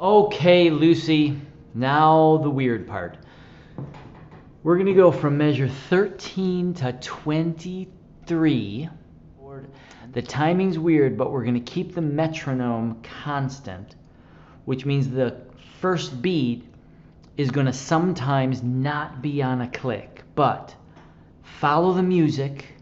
Okay, Lucy, now the weird part. We're going to go from measure 13 to 23. The timing's weird, but we're going to keep the metronome constant, which means the first beat is going to sometimes not be on a click, but follow the music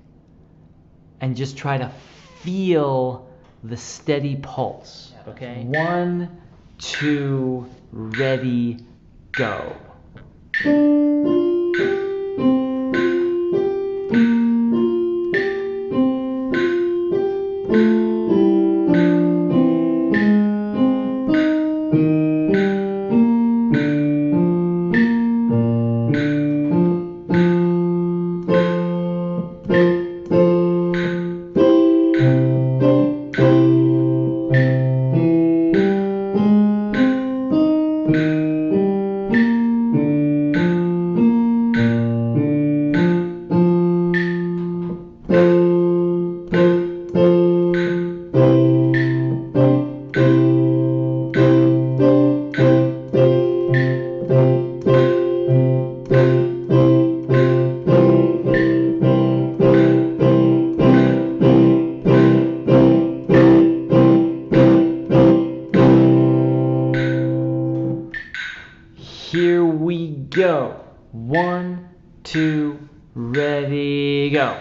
and just try to feel the steady pulse. Okay? 1, 2, ready, go. Here we go. 1, 2, ready, go.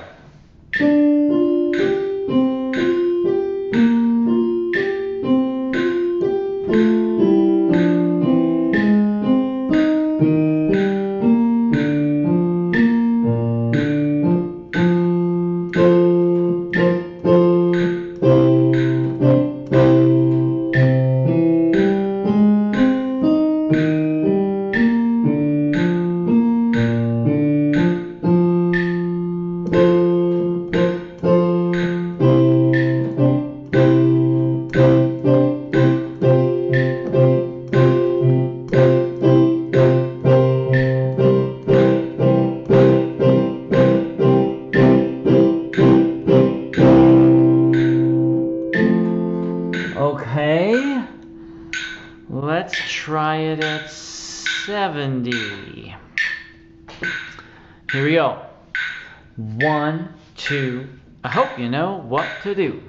Okay, let's try it at 70. Here we go. 1, 2, I hope you know what to do.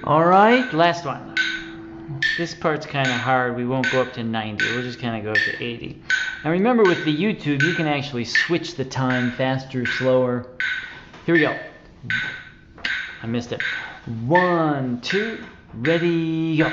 Alright, last one. This part's kind of hard. We won't go up to 90. We'll just kind of go up to 80. Now remember, with the YouTube, you can actually switch the time faster, slower. Here we go. I missed it. 1, 2, ready, go.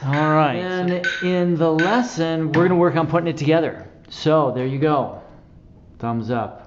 Alright. And in the lesson, we're going to work on putting it together. So, there you go. Thumbs up.